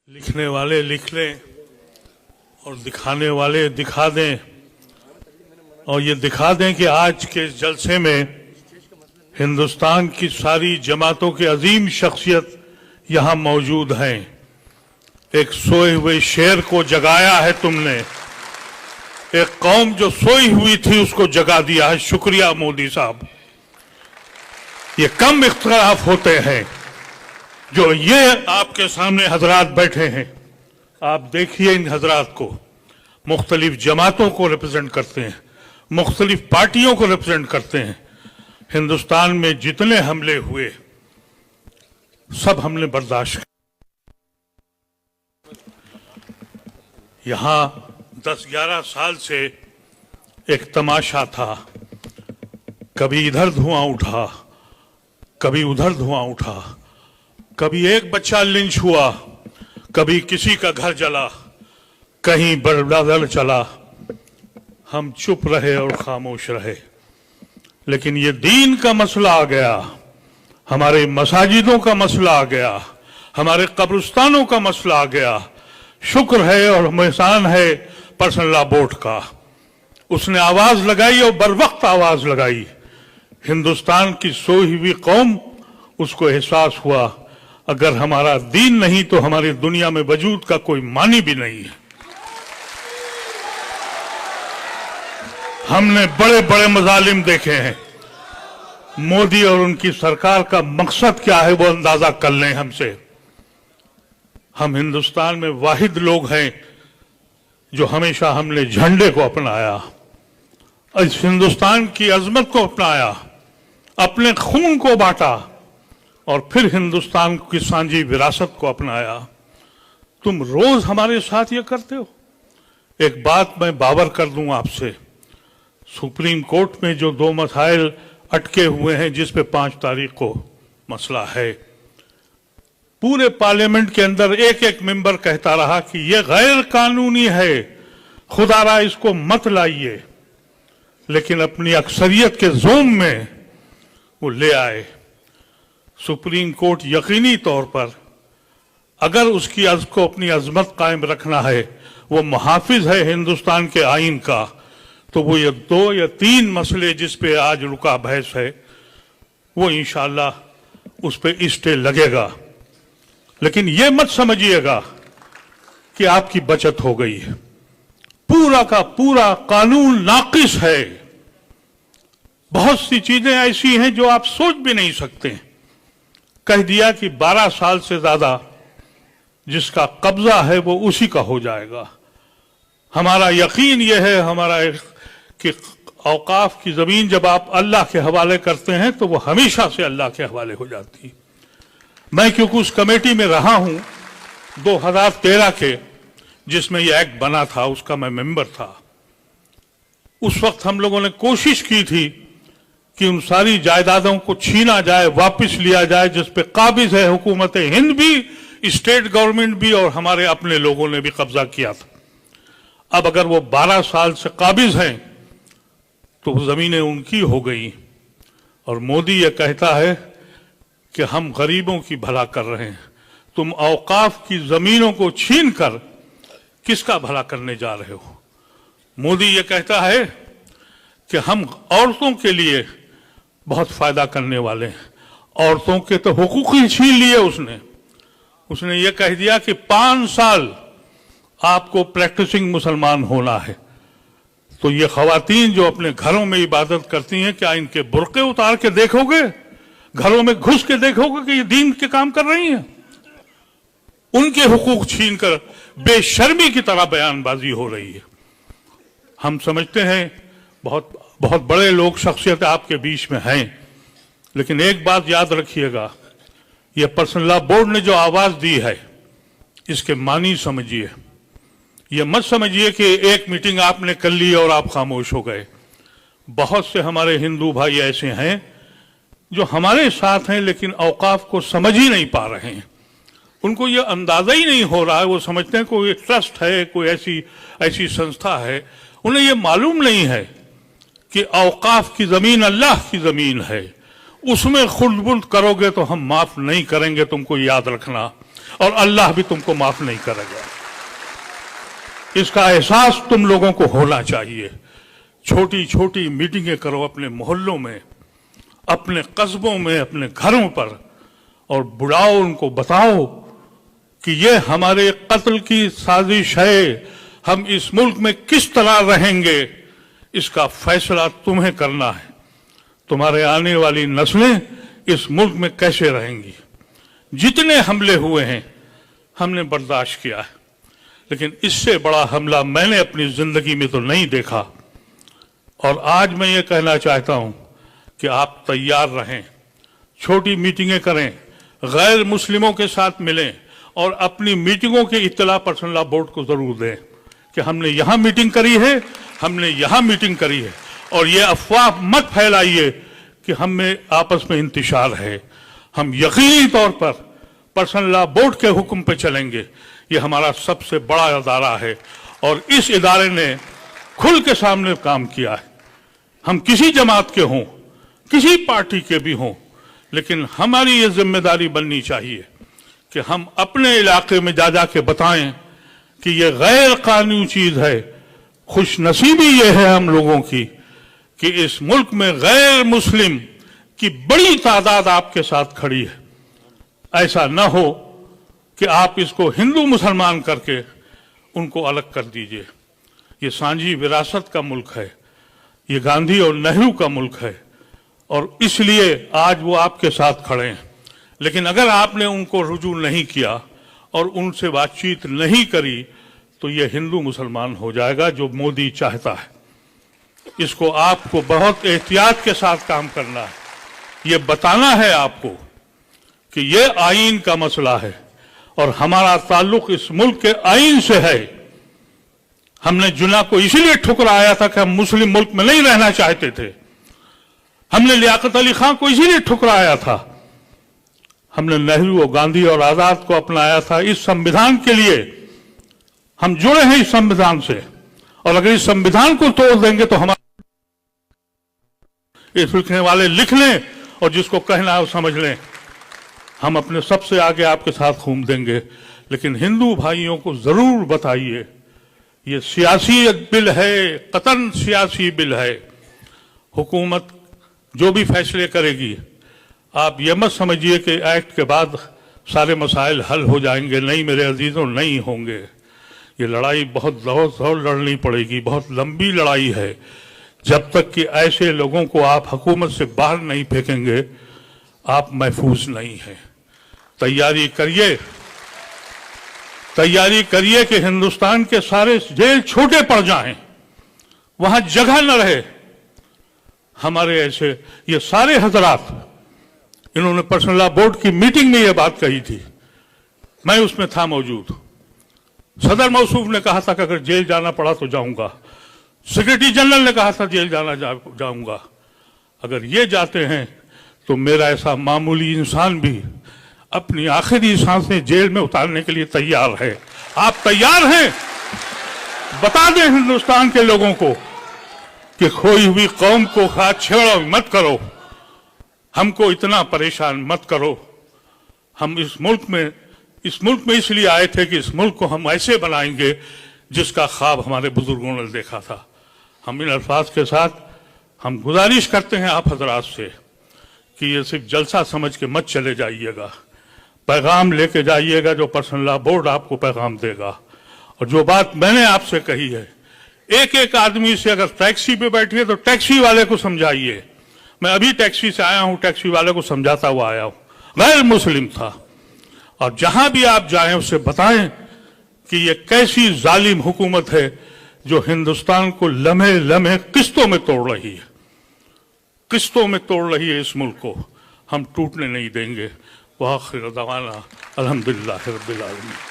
लिखने वाले लिख लें और दिखाने वाले दिखा दें, और ये दिखा दें कि आज के इस जलसे में हिंदुस्तान की सारी जमातों की अजीम शख्सियत यहाँ मौजूद हैं। एक सोए हुए शेर को जगाया है तुमने, एक कौम जो सोई हुई थी उसको जगा दिया है। शुक्रिया मोदी साहब। ये कम इख्तिलाफ होते हैं जो ये आपके सामने हजरात बैठे हैं। आप देखिए इन हजरात को, मुख्तलिफ जमातों को रिप्रेजेंट करते हैं, मुख्तलिफ पार्टियों को रिप्रेजेंट करते हैं। हिंदुस्तान में जितने हमले हुए सब हमने बर्दाश्त किया। यहां 10-11 साल से एक तमाशा था, कभी इधर धुआं उठा, कभी उधर धुआं उठा, कभी एक बच्चा लिंच हुआ, कभी किसी का घर जला, कहीं बड़बड़ चला। हम चुप रहे और खामोश रहे। लेकिन ये दीन का मसला आ गया, हमारे मसाजिदों का मसला आ गया, हमारे कब्रिस्तानों का मसला आ गया। शुक्र है और एहसान है पर्सनल लॉ बोर्ड का, उसने आवाज लगाई और बरवक्त आवाज लगाई। हिंदुस्तान की सोई हुई कौम, उसको एहसास हुआ अगर हमारा दीन नहीं तो हमारी दुनिया में वजूद का कोई मानी भी नहीं है। हमने बड़े बड़े मजालिम देखे हैं। मोदी और उनकी सरकार का मकसद क्या है वो अंदाजा कर लें हमसे। हम हिंदुस्तान में वाहिद लोग हैं जो हमेशा हमने झंडे को अपनाया, इस हिंदुस्तान की अजमत को अपनाया, अपने खून को बांटा और फिर हिंदुस्तान की सांझी विरासत को अपनाया। तुम रोज हमारे साथ ये करते हो। एक बात मैं बावर कर दूं आपसे, सुप्रीम कोर्ट में जो 2 मसाइल अटके हुए हैं जिस पे 5 तारीख को मसला है, पूरे पार्लियामेंट के अंदर एक एक मेंबर कहता रहा कि ये गैर कानूनी है, खुदारा इसको मत लाइए। लेकिन अपनी अक्सरियत के जोम में वो ले आए। सुप्रीम कोर्ट यकीनी तौर पर अगर उसकी को अपनी अजमत कायम रखना है, वो मुहाफिज है हिंदुस्तान के आइन का, तो वो ये 2 या 3 मसले जिस पे आज रुका बहस है वो इंशाअल्लाह उस पे स्टे लगेगा। लेकिन ये मत समझिएगा कि आपकी बचत हो गई है। पूरा का पूरा कानून नाकिस है। बहुत सी चीजें ऐसी हैं जो आप सोच भी नहीं सकते। कह दिया कि 12 साल से ज्यादा जिसका कब्जा है वो उसी का हो जाएगा। हमारा यकीन यह है हमारा कि औकाफ की जमीन जब आप अल्लाह के हवाले करते हैं तो वो हमेशा से अल्लाह के हवाले हो जाती है। मैं क्योंकि उस कमेटी में रहा हूं 2013 के, जिसमें यह एक्ट बना था, उसका मैं मेंबर था। उस वक्त हम लोगों ने कोशिश की थी कि उन सारी जायदादों को छीना जाए, वापस लिया जाए जिस पे काबिज है हुकूमत हिंद भी, स्टेट गवर्नमेंट भी और हमारे अपने लोगों ने भी कब्जा किया था। अब अगर वो 12 साल से काबिज हैं तो जमीनें उनकी हो गई। और मोदी ये कहता है कि हम गरीबों की भला कर रहे हैं। तुम औकाफ की जमीनों को छीन कर किसका भला करने जा रहे हो? मोदी ये कहता है कि हम औरतों के लिए बहुत फायदा करने वाले हैं। औरतों के तो हुकूक ही छीन लिए उसने ये कह दिया कि 5 साल आपको प्रैक्टिसिंग मुसलमान होना है। तो ये खवातीन जो अपने घरों में इबादत करती हैं, क्या इनके बुर्के उतार के देखोगे? घरों में घुस के देखोगे कि ये दीन के काम कर रही हैं? उनके हुकूक छीन कर बेशर्मी की तरह बयानबाजी हो रही है। हम समझते हैं बहुत बहुत बड़े लोग शख्सियत आपके बीच में हैं, लेकिन एक बात याद रखिएगा, ये पर्सनल लॉ बोर्ड ने जो आवाज दी है इसके मानी समझिए। ये मत समझिए कि एक मीटिंग आपने कर ली और आप खामोश हो गए। बहुत से हमारे हिंदू भाई ऐसे हैं जो हमारे साथ हैं लेकिन औकाफ को समझ ही नहीं पा रहे हैं। उनको ये अंदाजा ही नहीं हो रहा है। वो समझते हैं कोई ट्रस्ट है, कोई ऐसी संस्था है। उन्हें ये मालूम नहीं है कि औकाफ की जमीन अल्लाह की जमीन है। उसमें खुर्द बुर्द करोगे तो हम माफ नहीं करेंगे, तुमको याद रखना। और अल्लाह भी तुमको माफ नहीं करेगा। इसका एहसास तुम लोगों को होना चाहिए। छोटी छोटी मीटिंगें करो अपने मोहल्लों में, अपने कस्बों में, अपने घरों पर, और बुलाओ, उनको बताओ कि ये हमारे कत्ल की साजिश है, हम इस मुल्क में किस तरह रहेंगे, इसका फैसला तुम्हें करना है। तुम्हारे आने वाली नस्लें इस मुल्क में कैसे रहेंगी। जितने हमले हुए हैं हमने बर्दाश्त किया है, लेकिन इससे बड़ा हमला मैंने अपनी जिंदगी में तो नहीं देखा। और आज मैं ये कहना चाहता हूं कि आप तैयार रहें, छोटी मीटिंगें करें, गैर मुस्लिमों के साथ मिलें और अपनी मीटिंगों की इत्तला पर्सनल लॉ बोर्ड को जरूर दें कि हमने यहां मीटिंग करी है, हमने यहां मीटिंग करी है। और ये अफवाह मत फैलाइए कि हम में आपस में इंतशार है। हम यकीनी तौर पर पर्सनल लॉ बोर्ड के हुक्म पे चलेंगे। ये हमारा सबसे बड़ा अदारा है और इस इदारे ने खुल के सामने काम किया है। हम किसी जमात के हों, किसी पार्टी के भी हों, लेकिन हमारी ये जिम्मेदारी बननी चाहिए कि हम अपने इलाके में जा के बताएं कि ये गैर कानूनी चीज है। खुशनसीबी ये है हम लोगों की कि इस मुल्क में गैर मुस्लिम की बड़ी तादाद आपके साथ खड़ी है। ऐसा न हो कि आप इसको हिंदू मुसलमान करके उनको अलग कर दीजिए। ये सांझी विरासत का मुल्क है, ये गांधी और नेहरू का मुल्क है, और इसलिए आज वो आपके साथ खड़े हैं। लेकिन अगर आपने उनको रुजू नहीं किया और उनसे बातचीत नहीं करी तो ये हिंदू मुसलमान हो जाएगा जो मोदी चाहता है। इसको आपको बहुत एहतियात के साथ काम करना है। ये बताना है आपको कि ये आईन का मसला है और हमारा ताल्लुक इस मुल्क के आईन से है। हमने जुना को इसीलिए ठुकराया था कि हम मुस्लिम मुल्क में नहीं रहना चाहते थे। हमने लियाकत अली खान को इसीलिए ठुकराया था। हमने नेहरू और गांधी और आजाद को अपनाया था इस संविधान के लिए। हम जुड़े हैं इस संविधान से, और अगर इस संविधान को तोड़ देंगे तो हमारे इस लिखने वाले लिख लें और जिसको कहना है वो समझ लें। हम अपने सबसे आगे आपके साथ घूम देंगे, लेकिन हिंदू भाइयों को जरूर बताइए ये सियासी बिल है, कतन सियासी बिल है। हुकूमत जो भी फैसले करेगी, आप ये मत समझिए कि एक्ट के बाद सारे मसाइल हल हो जाएंगे। नहीं मेरे अजीजों, नहीं होंगे। ये लड़ाई बहुत जोर लड़नी पड़ेगी, बहुत लंबी लड़ाई है। जब तक कि ऐसे लोगों को आप हुकूमत से बाहर नहीं फेंकेंगे, आप महफूज नहीं हैं। तैयारी करिए कि हिंदुस्तान के सारे जेल छोटे पड़ जाएं, वहां जगह न रहे। हमारे ऐसे ये सारे हजरात, इन्होंने पर्सनल लॉ बोर्ड की मीटिंग में ये बात कही थी, मैं उसमें था मौजूद। सदर मौसूफ ने कहा था कि अगर जेल जाना पड़ा तो जाऊंगा। सेक्रेटरी जनरल ने कहा था जेल जाऊंगा। अगर ये जाते हैं तो मेरा ऐसा मामूली इंसान भी अपनी आखिरी सांसें जेल में उतारने के लिए तैयार है। आप तैयार हैं? बता दें हिंदुस्तान के लोगों को कि खोई हुई कौम को छेड़ो मत करो, हमको इतना परेशान मत करो। हम इस मुल्क में इसलिए आए थे कि इस मुल्क को हम ऐसे बनाएंगे जिसका ख्वाब हमारे बुजुर्गों ने देखा था। हम इन अल्फाज के साथ हम गुजारिश करते हैं आप हजरात से कि ये सिर्फ जलसा समझ के मत चले जाइएगा। पैगाम लेके जाइएगा जो पर्सनल लॉ बोर्ड आपको पैगाम देगा। और जो बात मैंने आपसे कही है, एक एक आदमी से अगर टैक्सी पे बैठिए तो टैक्सी वाले को समझाइए। मैं अभी टैक्सी से आया हूं, टैक्सी वाले को समझाता हुआ आया हूं, गैर मुस्लिम था। और जहां भी आप जाएं उससे बताएं कि ये कैसी जालिम हुकूमत है जो हिंदुस्तान को लम्हे लम्हे किस्तों में तोड़ रही है, किस्तों में तोड़ रही है। इस मुल्क को हम टूटने नहीं देंगे। वाखिर दवाना अल्हम्दुलिल्लाह रब्बिल आलमीन।